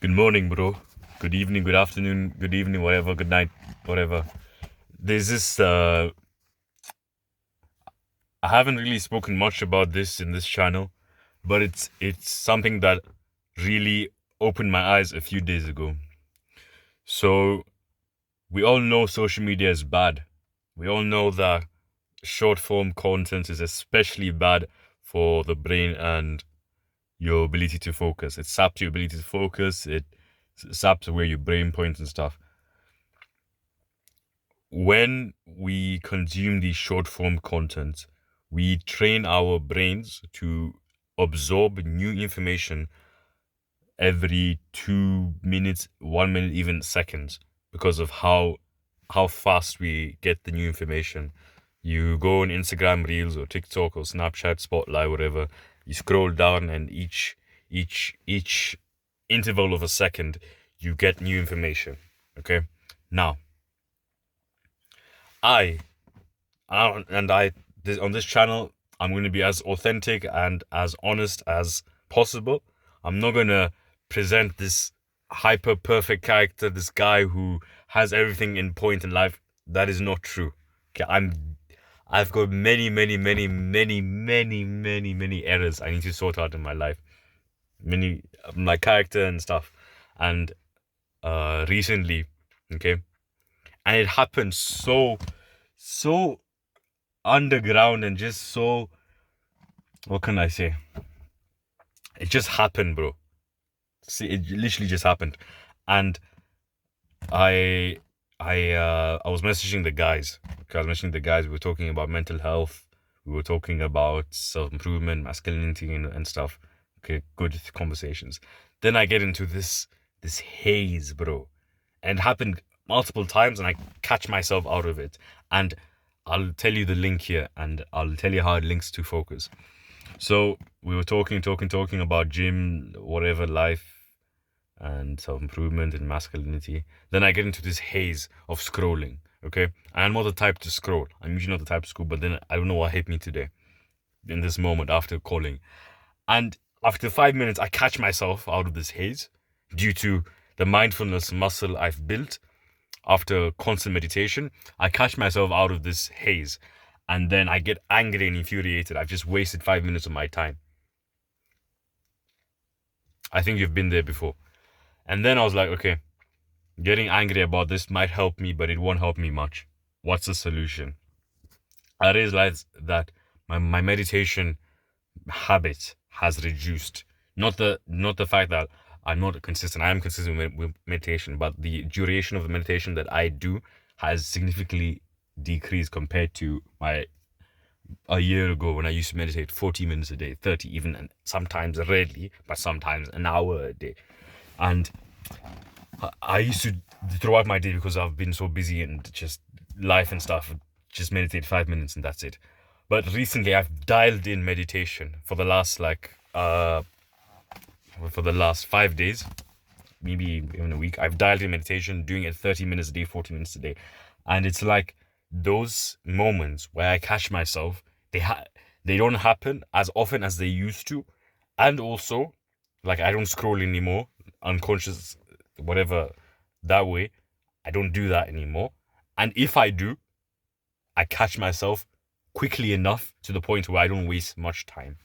Good morning, bro. Good evening, good afternoon, good evening, whatever, good night, whatever. There's this, I haven't really spoken much about this in this channel, but it's something that really opened my eyes a few days ago. So, we all know social media is bad. We all know that short form content is especially bad for the brain and your ability to focus. It saps your ability to focus, it saps where your brain points and stuff. When we consume these short form content, we train our brains to absorb new information every 2 minutes, 1 minute, even seconds, because of how fast we get the new information. You go on Instagram Reels or TikTok or Snapchat, Spotlight, whatever. You scroll down, and each interval of a second, you get new information. Okay, now I on this channel, I'm going to be as authentic and as honest as possible. I'm not going to present this hyper perfect character, this guy who has everything in point in life. That is not true. Okay, I've got many errors I need to sort out in my life. My character and stuff. And recently, okay, and it happened so underground and just so, what can I say? It just happened, bro. See, it literally just happened. And I was messaging the guys. Okay, I was messaging the guys. We were talking about mental health. We were talking about self-improvement, masculinity, and stuff. Okay, good conversations. Then I get into this haze, bro. And it happened multiple times, and I catch myself out of it. And I'll tell you the link here, and I'll tell you how it links to focus. So we were talking about gym, whatever, life, and self-improvement and masculinity. Then I get into this haze of scrolling. Okay, and I'm not the type to scroll. I'm usually not the type to scroll. But then I don't know what hit me today, in this moment after calling, and after 5 minutes, I catch myself out of this haze due to the mindfulness muscle I've built after constant meditation. I catch myself out of this haze, and then I get angry and infuriated. I've just wasted 5 minutes of my time. I think you've been there before. And then I was like, okay, getting angry about this might help me, but it won't help me much. What's the solution? I realized that my meditation habit has reduced. Not the fact that I'm not consistent. I am consistent with meditation, but the duration of the meditation that I do has significantly decreased compared to a year ago, when I used to meditate 40 minutes a day, 30 even, and sometimes rarely, but sometimes an hour a day. And I used to, throughout my day, because I've been so busy and just life and stuff, just meditate 5 minutes and that's it. But recently I've dialed in meditation for the last 5 days, maybe even a week. I've dialed in meditation, doing it 30 minutes a day, 40 minutes a day. And it's like those moments where I catch myself, they don't happen as often as they used to. And also, like, I don't scroll anymore, unconscious, whatever, that way. I don't do that anymore. And if I do, I catch myself quickly enough to the point where I don't waste much time.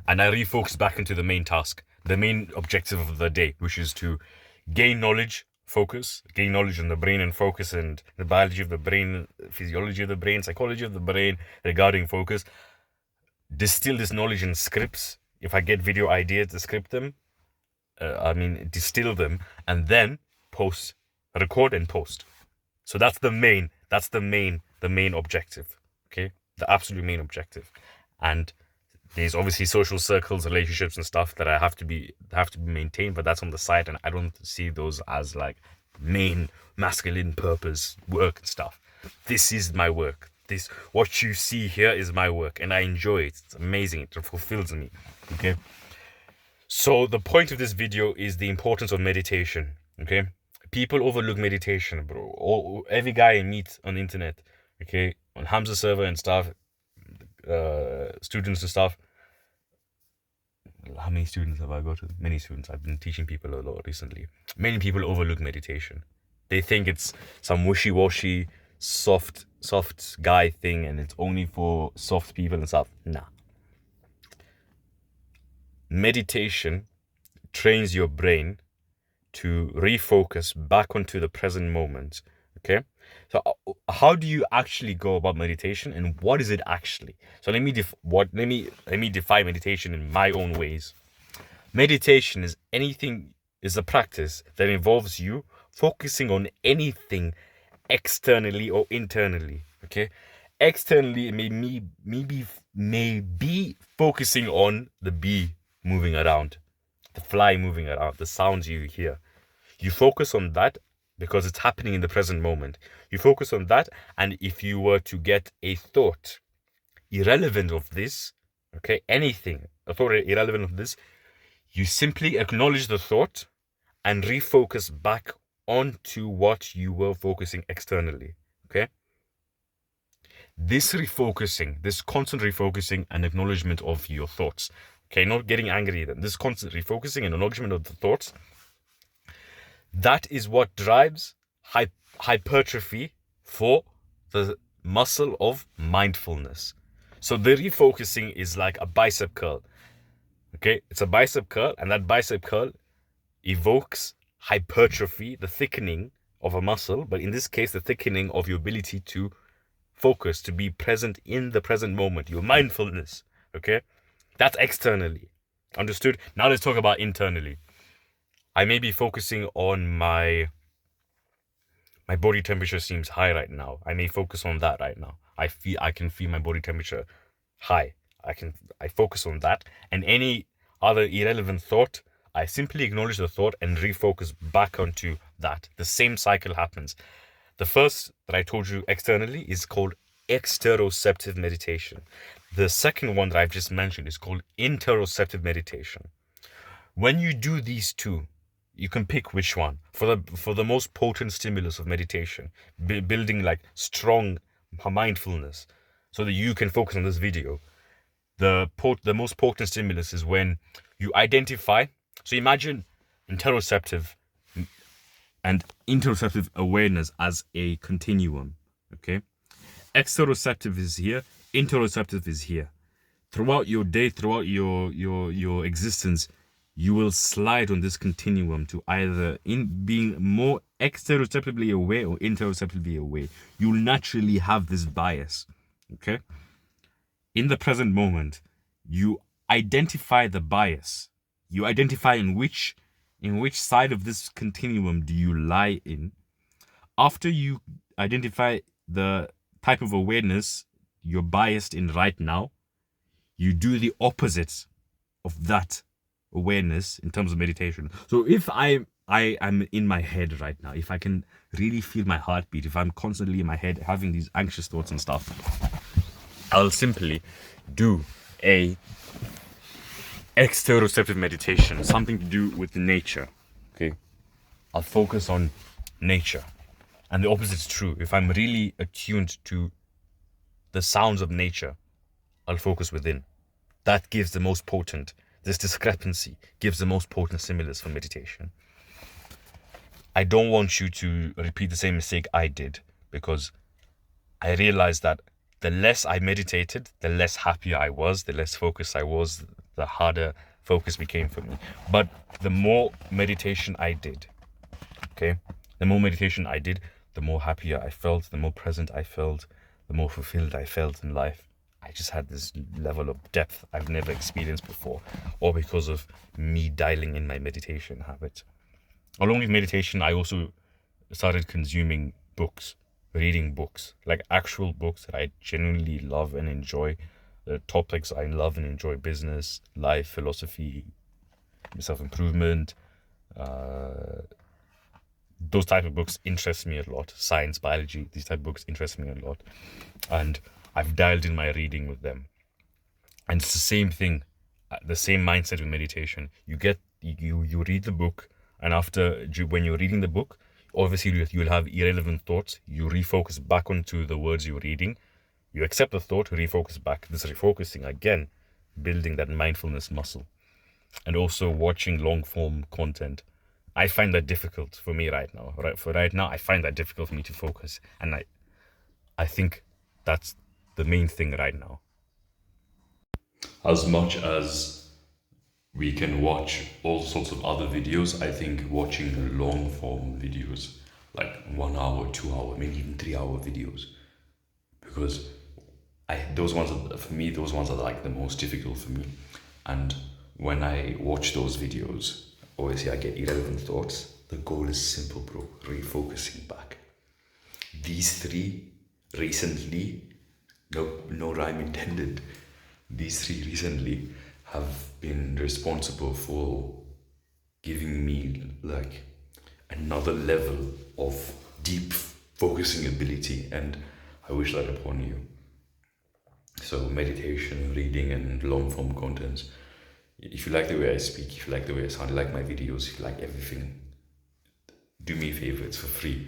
And I refocus back into the main task, the main objective of the day, which is to gain knowledge, gain knowledge in the brain and focus, and the biology of the brain, physiology of the brain, psychology of the brain regarding focus. Distill this knowledge in scripts. If I get video ideas, to script them. Distill them, and then record and post. So that's the main objective. Okay, the absolute main objective. And there's obviously social circles, relationships, and stuff that have to be maintained, but that's on the side, and I don't see those as like main masculine purpose work and stuff. This is my work. What you see here is my work, and I enjoy it. It's amazing. It fulfills me. Okay. So the point of this video is the importance of meditation. Okay, people overlook meditation, bro. Every guy I meet on the internet, okay, on Hamza server and stuff, students and stuff, how many students have I got? Many students. I've been teaching people a lot recently. Many people overlook meditation. They think it's some wishy-washy, soft guy thing, and it's only for soft people and stuff. Nah. Meditation trains your brain to refocus back onto the present moment. Okay, so how do you actually go about meditation, and what is it actually? So let me define meditation in my own ways. Meditation is a practice that involves you focusing on anything externally or internally. Okay, externally it may be focusing on the bee moving around, the fly moving around, the sounds you hear. You focus on that because it's happening in the present moment. You focus on that, and if you were to get a thought irrelevant of this, okay, a thought irrelevant of this, you simply acknowledge the thought and refocus back onto what you were focusing externally, okay? This constant refocusing and acknowledgement of your thoughts, okay, not getting angry at them, this constant refocusing and acknowledgement of the thoughts, that is what drives hypertrophy for the muscle of mindfulness. So the refocusing is like a bicep curl. Okay, it's a bicep curl, and that bicep curl evokes hypertrophy, the thickening of a muscle, but in this case, the thickening of your ability to focus, to be present in the present moment, your mindfulness. Okay, that's externally. Understood? Now let's talk about internally. I may be focusing on my body temperature seems high right now. I may focus on that right now. I can feel my body temperature high. I focus on that, and any other irrelevant thought, I simply acknowledge the thought and refocus back onto that. The same cycle happens. The first that I told you externally is called exteroceptive meditation. The second one that I've just mentioned is called interoceptive meditation. When you do these two, you can pick which one for the most potent stimulus of meditation, building like strong mindfulness, so that you can focus on this video. The most potent stimulus is when you identify. So imagine interoceptive and interoceptive awareness as a continuum. Okay, exteroceptive is here, interoceptive is here. Throughout your day, throughout your existence, you will slide on this continuum to either in being more exteroceptively aware or interoceptively aware. You'll naturally have this bias. Okay, in the present moment, you identify the bias. You identify in which side of this continuum do you lie in. After you identify the type of awareness you're biased in right now, you do the opposite of that awareness in terms of meditation. So if I am in my head right now, if I can really feel my heartbeat, if I'm constantly in my head having these anxious thoughts and stuff, I'll simply do a exteroceptive meditation, something to do with nature. Okay, I'll focus on nature, and the opposite is true. If I'm really attuned to the sounds of nature, I'll focus within. That gives the most potent. This discrepancy gives the most potent stimulus for meditation. I don't want you to repeat the same mistake I did, because I realized that the less I meditated, the less happier I was, the less focused I was, the harder focus became for me. But the more meditation I did, the more happier I felt, the more present I felt, the more fulfilled I felt in life. I just had this level of depth I've never experienced before, all because of me dialing in my meditation habit. Along with meditation, I also started consuming books, reading books, like actual books that I genuinely love and enjoy. The topics I love and enjoy: business, life, philosophy, self-improvement. Those type of books interest me a lot. Science, biology, these type of books interest me a lot. And I've dialed in my reading with them. And it's the same thing, the same mindset with meditation. You read the book, and when you're reading the book, obviously you'll have irrelevant thoughts. You refocus back onto the words you're reading. You accept the thought, refocus back. This refocusing, again, building that mindfulness muscle. and also watching long form content. I find that difficult for me right now. Right now, I find that difficult for me to focus, and I think that's the main thing right now. As much as we can watch all sorts of other videos, I think watching long form videos, like 1 hour, 2 hour, maybe even 3 hour videos, because those ones for me, those ones are like the most difficult for me. And when I watch those videos, obviously I get irrelevant thoughts. The goal is simple, bro. Refocusing back. These three recently, no rhyme intended. These three recently have been responsible for giving me like another level of deep focusing ability, and I wish that upon you. So meditation, reading, and long form contents. If you like the way I speak, if you like the way I sound, you like my videos, if you like everything, do me a favor, it's for free.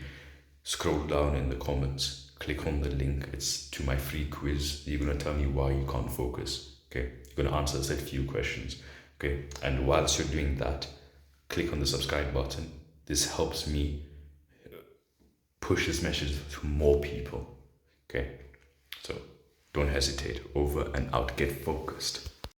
Scroll down in the comments, click on the link. It's to my free quiz. You're gonna tell me why you can't focus. Okay, you're gonna answer a set few questions. Okay, and whilst you're doing that, click on the subscribe button. This helps me push this message to more people. Okay, so don't hesitate. Over and out. Get focused.